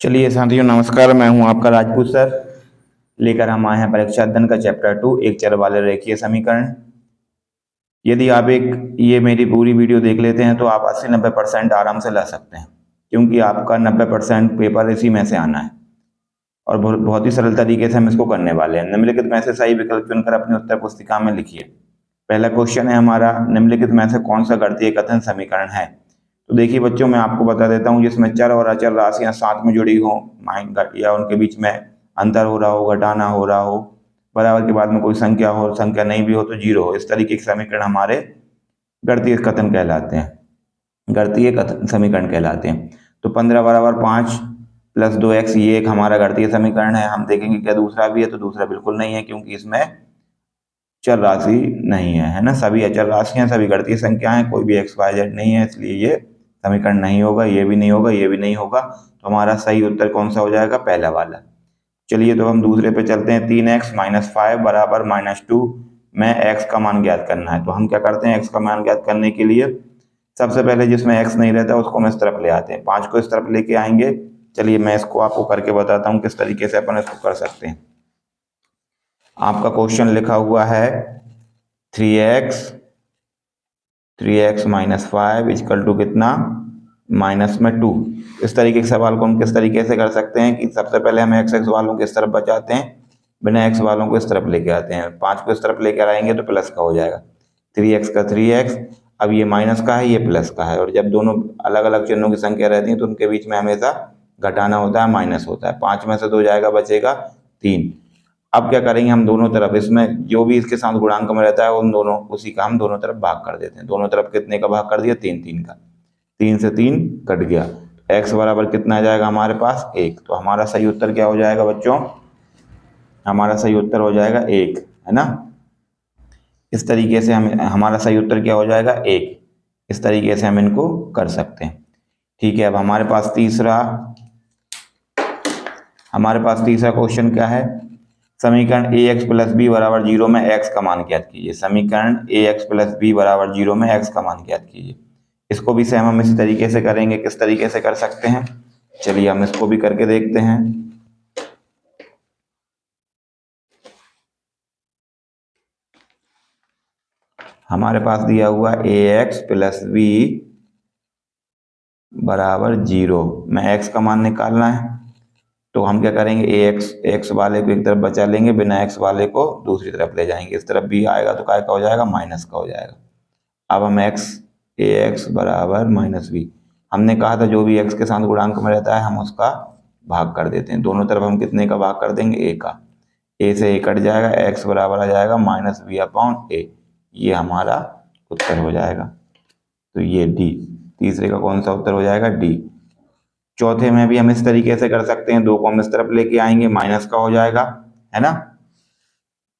चलिए साथियों, नमस्कार। मैं हूं आपका राजपूत सर। लेकर हम आए हैं परीक्षा अध्ययन का चैप्टर 2, एक चर वाले रेखीय समीकरण। यदि आप ये मेरी पूरी वीडियो देख लेते हैं तो आप 80-90% आराम से ला सकते हैं, क्योंकि आपका 90% पेपर इसी में से आना है और बहुत बहुत ही सरल तरीके से हम इसको करने वाले हैं। निम्नलिखित में से सही विकल्प चुनकर अपनी उत्तर पुस्तिका में लिखिए। पहला क्वेश्चन है हमारा, निम्नलिखित में से कौन सा गणितीय कथन समीकरण है। तो देखिए बच्चों, मैं आपको बता देता हूँ, जिसमें चर और अचर राशियां साथ में जुड़ी हो, या उनके बीच में अंतर हो रहा हो, घटाना हो रहा हो, बराबर के बाद में कोई संख्या हो, संख्या नहीं भी हो तो जीरो हो, इस तरीके के समीकरण हमारे गणितीय कथन कहलाते हैं, गणितीय कथन समीकरण कहलाते हैं। तो 15 बराबर 5 प्लस 2x, ये एक हमारा गणितीय समीकरण है। हम देखेंगे क्या दूसरा भी है, तो दूसरा बिल्कुल नहीं है, क्योंकि इसमें चर राशि नहीं है ना। सभी अचर राशियां, सभी गणितीय संख्या हैं, कोई भी एक्स वाई जेड नहीं है, इसलिए ये समीकरण नहीं होगा। ये भी नहीं होगा, ये भी नहीं होगा। तो हमारा सही उत्तर कौन सा हो जाएगा? पहला वाला। चलिए तो हम दूसरे पे चलते हैं। 3x माइनस 5 बराबर -2 में x का मान ज्ञात करना है। तो हम क्या करते हैं, x का मान ज्ञात करने के लिए सबसे पहले जिसमें x नहीं रहता उसको हम इस तरफ ले आते हैं, 5 को इस तरफ लेके आएंगे। चलिए मैं इसको आपको करके बताता हूँ किस तरीके से अपन इसको कर सकते हैं। आपका क्वेश्चन लिखा हुआ है 3x माइनस 5 इक्वल टू कितना? माइनस में 2। इस तरीके के सवाल को हम किस तरीके से कर सकते हैं कि सबसे पहले हम एक्स वालों को इस तरफ बचाते हैं, बिना एक्स वालों को इस तरफ लेके आते हैं। 5 को इस तरफ लेकर आएंगे तो प्लस का हो जाएगा, 3x का 3x। अब ये माइनस का है, ये प्लस का है, और जब दोनों अलग अलग चिन्हों की संख्या रहती है तो उनके बीच में हमेशा घटाना होता है, माइनस होता है। 5 में से 2 जाएगा, बचेगा 3। अब क्या करेंगे, हम दोनों तरफ इसमें जो भी इसके साथ गुणांक में रहता है उन दोनों, उसी का हम दोनों तरफ भाग कर देते हैं। दोनों तरफ कितने का भाग कर दिया? 3 का। 3 से 3 कट गया। x बराबर कितना आ जाएगा हमारे पास? 1। तो हमारा सही उत्तर क्या हो जाएगा बच्चों? हमारा सही उत्तर हो जाएगा 1, है ना। इस तरीके से हम, हमारा सही उत्तर क्या हो जाएगा? 1। इस तरीके से हम इनको कर सकते हैं। ठीक है, अब हमारे पास तीसरा क्वेश्चन क्या है? समीकरण ax प्लस बी बराबर 0 में x का मान ज्ञात कीजिए। समीकरण ax प्लस बी बराबर 0 में x का मान ज्ञात कीजिए। इसको भी सेम हम इसी तरीके से करेंगे। किस तरीके से कर सकते हैं? चलिए हम इसको भी करके देखते हैं। हमारे पास दिया हुआ ax प्लस बी बराबर 0 में x का मान निकालना है। तो हम क्या करेंगे, एक्स वाले को एक तरफ बचा लेंगे, बिना एक्स वाले को दूसरी तरफ ले जाएंगे। इस तरफ भी आएगा तो काय का हो जाएगा? माइनस का हो जाएगा। अब हम एक्स बराबर माइनस बी, हमने कहा था जो भी एक्स के साथ गुणांक में रहता है हम उसका भाग कर देते हैं। दोनों तरफ हम कितने का भाग कर देंगे? ए का। ए से ए कट जाएगा, एक्स बराबर आ जाएगा माइनस बी अपॉन ए। ये हमारा उत्तर हो जाएगा। तो ये डी, तीसरे का कौन सा उत्तर हो जाएगा? डी। चौथे में भी हम इस तरीके से कर सकते हैं, 2 को हम इस तरफ लेके आएंगे, माइनस का हो जाएगा, है ना।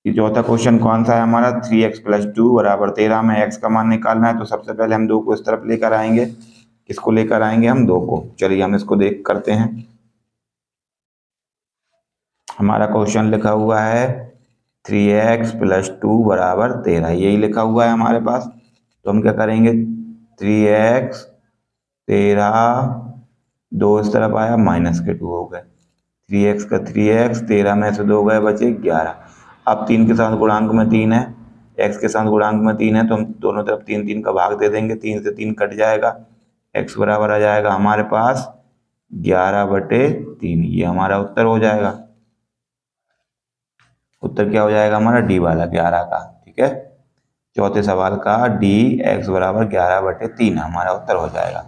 ये चौथा क्वेश्चन कौन सा है हमारा? 3x प्लस 2 बराबर 13 में x का मान निकालना है। तो सबसे पहले हम 2 को इस तरफ लेकर आएंगे। किसको लेकर आएंगे? हम 2 को। चलिए हम इसको देख करते हैं। हमारा क्वेश्चन लिखा हुआ है 3x प्लस 2 बराबर 13, यही लिखा हुआ है हमारे पास। तो हम क्या करेंगे, 3x 13, 2 इस तरफ आया, माइनस के 2 हो गए। 3x का 3x, 13 में से 2 गए, बचे 11। अब 3 के साथ गुणांक में 3 है, x के साथ गुणांक में 3 है, तो हम दोनों तरफ 3 का भाग दे देंगे। 3 से 3 कट जाएगा, x बराबर आ जाएगा हमारे पास 11/3। ये हमारा उत्तर हो जाएगा। उत्तर क्या हो जाएगा हमारा? डी वाला, 11 का। ठीक है, चौथे सवाल का डी, x बराबर 11/3 हमारा उत्तर हो जाएगा।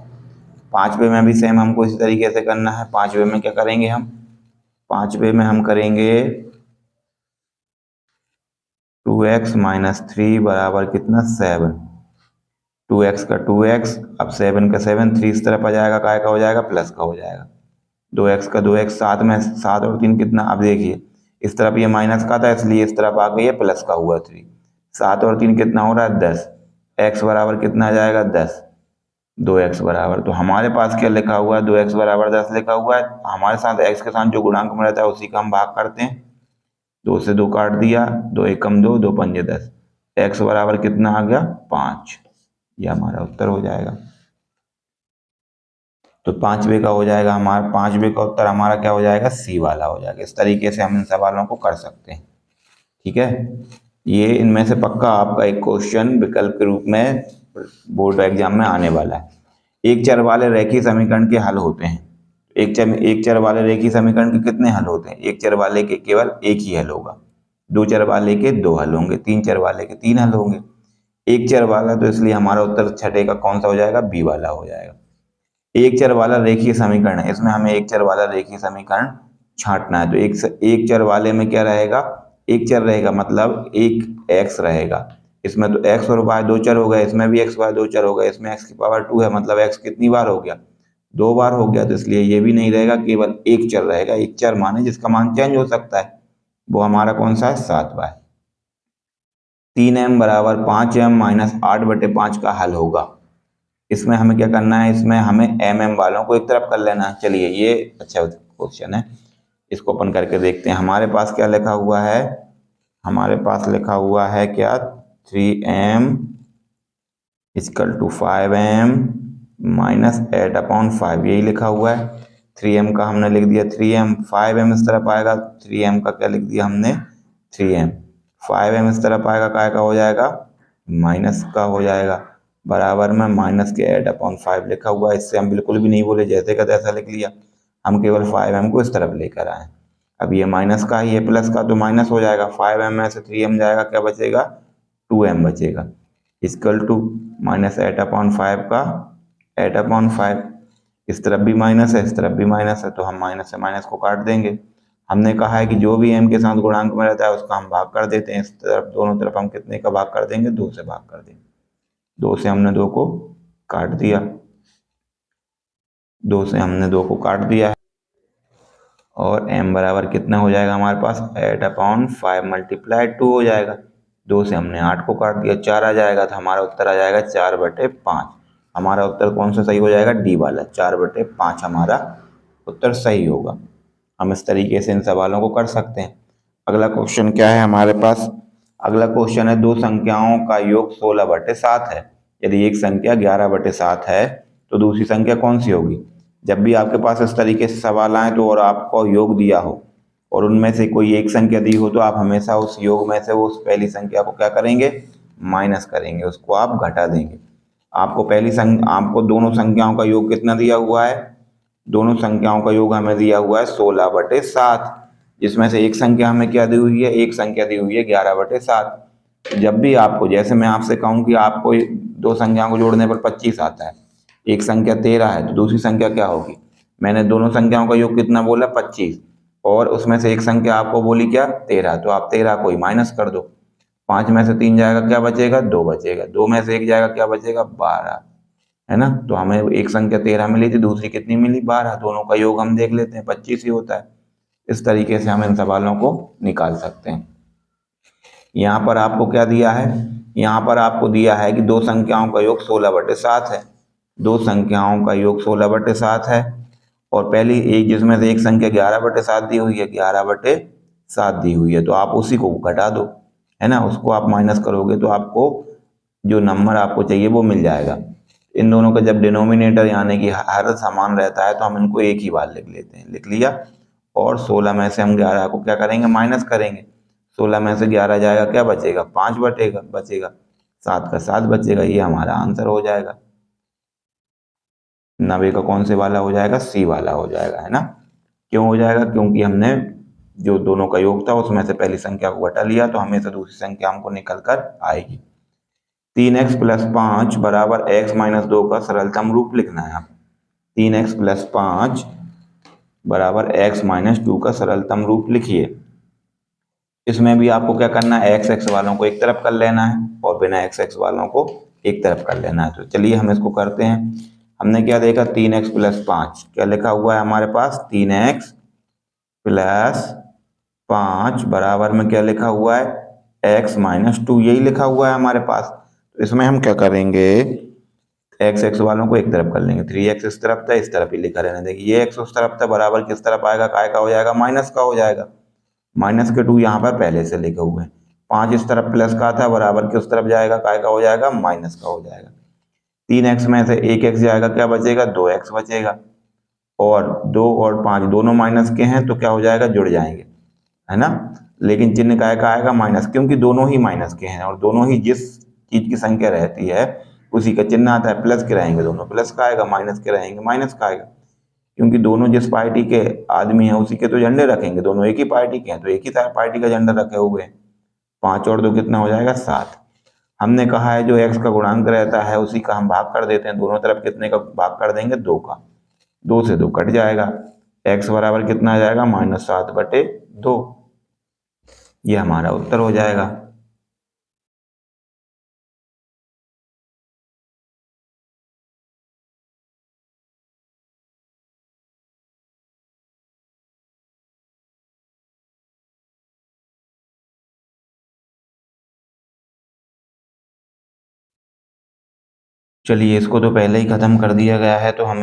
पांचवे में भी सेम हमको इसी तरीके से करना है। पांचवे में क्या करेंगे हम? पांचवे में हम करेंगे 2x माइनस 3 बराबर कितना? 7। 2x का 2x, अब 7 का 7, 3 इस तरफ आ जाएगा, काय का हो जाएगा? प्लस का हो जाएगा। 2x का 2x, 7 में 7 और 3 कितना? अब देखिए इस तरफ ये माइनस का था, इसलिए इस तरफ आ गई है प्लस का हुआ 3। 7 और 3 कितना हो रहा है? 10। x बराबर कितना आ जाएगा? 10। 2x बराबर, तो हमारे पास क्या लिखा हुआ है? 2x बराबर 10 लिखा हुआ है। हमारे साथ x के साथ जो गुणांक में रहता है उसी का हम भाग करते हैं। 2 से 2 काट दिया, 2 एकम 2, 2 पंजे 10। x बराबर कितना आ गया? 5। यह हमारा उत्तर हो जाएगा। तो 5वें का हो जाएगा हमारा, 5वें का उत्तर हमारा क्या हो जाएगा, सी वाला हो जाएगा। इस तरीके से हम इन सवालों को कर सकते हैं। ठीक है, ये इनमें से पक्का आपका एक क्वेश्चन विकल्प के रूप में बोर्ड एग्जाम में आने वाला है। एक चर वाले रेखीय समीकरण के हल होते हैं। एक चर वाले रेखीय समीकरण के कितने हल होते हैं? एक चर वाले के केवल एक ही हल होगा, दो चर वाले के दो हल होंगे, तीन चर वाले के तीन हल होंगे। एक चर वाला, तो इसलिए हमारा उत्तर छठे का कौन सा हो जाएगा, बी वाला हो जाएगा। एक चर वाला रेखीय समीकरण है, इसमें हमें एक चर वाला रेखीय समीकरण छांटना है। तो एक चर वाले में क्या रहेगा, एक चर रहेगा मतलब एक एक्स रहेगा। इसमें तो एक्स और वाई दो चर हो गए, इसमें भी एक्स वाई दो चर हो गए, इसमें एक्स की पावर 2 है, मतलब एक्स कितनी बार हो गया, दो बार हो गया। तो इसलिए ये भी नहीं रहेगा, केवल एक चर रहेगा। एक चर माने जिसका मान चेंज हो सकता है, वो हमारा कौन सा है, 7 बाय 3m बराबर 5m माइनस 8/5 का हल होगा। इसमें हमें क्या करना है, इसमें हमें एम वालों को एक तरफ कर लेना है। चलिए ये अच्छा क्वेश्चन है, इसको अपन करके देखते हैं। हमारे पास क्या लिखा हुआ है, हमारे पास लिखा हुआ है क्या, 3m equal to 5m minus 8/5, यही लिखा हुआ है। 3m का हमने लिख दिया 3m, 5m इस तरफ आएगा, 3m का क्या लिख दिया हमने 3m, 5m इस तरफ आएगा, काय का हो जाएगा, माइनस का हो जाएगा, बराबर में माइनस के 8/5 लिखा हुआ है। इससे हम बिल्कुल भी नहीं बोले, जैसे का तैसा लिख लिया, हम केवल 5m को इस तरफ लेकर आए। अब ये माइनस का ही है, प्लस का तो माइनस हो जाएगा, 5m में से 3m जाएगा, क्या बचेगा, 2m बचेगा, इक्वल टू माइनस 8/5 का 8/5। इस तरफ भी माइनस है, इस तरफ भी माइनस है, तो हम माइनस से माइनस को काट देंगे। हमने कहा है कि जो भी m के साथ गुणांक में रहता है उसका हम भाग कर देते हैं। इस तरफ दोनों तरफ हम कितने का भाग कर देंगे, 2 से भाग कर देंगे। 2 से हमने 2 को काट दिया, 2 से हमने 2 को काट दिया है, और m बराबर कितना हो जाएगा हमारे पास, 8/5 मल्टीप्लाई 2 हो जाएगा। 2 से हमने 8 को काट दिया, 4 आ जाएगा, तो हमारा उत्तर आ जाएगा 4/5। हमारा उत्तर कौन सा सही हो जाएगा, डी वाला, 4/5 हमारा उत्तर सही होगा। हम इस तरीके से इन सवालों को कर सकते हैं। अगला क्वेश्चन क्या है हमारे पास, अगला क्वेश्चन है, दो संख्याओं का योग 16/7 है। यदि एक संख्या 11/7 है तो दूसरी संख्या कौन सी होगी। जब भी आपके पास इस तरीके से सवाल आए तो और आपको योग दिया हो और उनमें से कोई एक संख्या दी हो, तो आप हमेशा उस योग में से उस पहली संख्या को क्या करेंगे, माइनस करेंगे, उसको आप घटा देंगे। आपको दोनों संख्याओं का योग कितना दिया हुआ है, दोनों संख्याओं का योग हमें दिया हुआ है 16/7, जिसमें से एक संख्या हमें क्या दी हुई है, एक संख्या दी हुई है 11/7। जब भी आपको, जैसे मैं आपसे कहूँ कि आपको दो संख्याओं को जोड़ने पर 25 आता है, एक संख्या 13 है, तो दूसरी संख्या क्या होगी, मैंने दोनों संख्याओं का योग कितना बोला, 25, और उसमें से एक संख्या आपको बोली क्या, 13, तो आप 13 को ही माइनस कर दो। 5 में से 3 जाएगा, क्या बचेगा, 2 बचेगा, 2 में से 1 जाएगा, क्या बचेगा, 12, है ना। तो हमें एक संख्या 13 मिली थी, दूसरी कितनी मिली, 12, दोनों का योग हम देख लेते हैं, 25 ही होता है। इस तरीके से हम इन सवालों को निकाल सकते हैं। यहाँ पर आपको क्या दिया है, यहाँ पर आपको दिया है कि दो संख्याओं का योग 16/7 है, दो संख्याओं का योग 16/7 है, और पहली एक जिसमें से एक संख्या 11/7 दी हुई है, 11/7 दी हुई है, तो आप उसी को घटा दो, है ना, उसको आप माइनस करोगे तो आपको जो नंबर आपको चाहिए वो मिल जाएगा। इन दोनों का जब डिनोमिनेटर यानी कि हर समान रहता है तो हम इनको एक ही बार लिख लेते हैं, लिख लिया, और 16 में से हम 11 को क्या करेंगे, माइनस करेंगे। 16 में से 11 जाएगा, क्या बचेगा, 5 बचेगा, 7 का 7 बचेगा, ये हमारा आंसर हो जाएगा। 90 का कौन से वाला हो जाएगा, सी वाला हो जाएगा, है ना। क्यों हो जाएगा, क्योंकि हमने जो दोनों का योग था उसमें से पहली संख्या को घटा लिया, तो हमें से दूसरी संख्या हमको निकल कर आएगी। 3x + 5 बराबर x - 2 का सरलतम रूप लिखना है। आप 3x + 5 बराबर x - 2 का सरलतम रूप लिखिए। इसमें भी आपको क्या करना है, x वालों को एक तरफ कर लेना है और बिना x वालों को एक तरफ कर लेना है। तो चलिए हम इसको करते हैं। हमने क्या देखा, 3x + 5, क्या लिखा हुआ है हमारे पास, 3x + 5 बराबर में क्या लिखा हुआ है, x - 2, यही लिखा हुआ है हमारे पास। तो इसमें हम क्या करेंगे, x वालों को एक तरफ कर लेंगे, 3x इस तरफ था, इस तरफ ही लिखा रहना। देखिए ये x उस तरफ था, बराबर किस तरफ आएगा, काय का हो जाएगा, माइनस का हो जाएगा। माइनस के 2 यहाँ पर पहले से लिखे हुए हैं। 5 इस तरफ प्लस का था, बराबर किस तरफ जाएगा, काय का हो जाएगा, माइनस का हो जाएगा। 3x में से 1x जाएगा, क्या बचेगा, 2x बचेगा। और 2 और 5 दोनों माइनस के हैं तो क्या हो जाएगा, जुड़ जाएंगे, है ना। लेकिन चिन्ह काय का आएगा, माइनस, क्योंकि दोनों ही माइनस के हैं और दोनों ही जिस चीज की संख्या रहती है उसी का चिन्ह आता है। प्लस के रहेंगे दोनों, प्लस का आएगा, माइनस के रहेंगे माइनस का आएगा, क्योंकि दोनों जिस पार्टी के आदमी हैं उसी के तो झंडे रखेंगे। दोनों एक ही पार्टी के हैं तो एक ही पार्टी का झंडा रखे हुए हैं। 5 और 2 कितना हो जाएगा, 7। हमने कहा है जो एक्स का गुणांक रहता है उसी का हम भाग कर देते हैं। दोनों तरफ कितने का भाग कर देंगे, 2 का। 2 से 2 कट जाएगा, एक्स बराबर कितना आ जाएगा, -7/2। ये हमारा उत्तर हो जाएगा। चलिए इसको तो पहले ही खत्म कर दिया गया है तो हम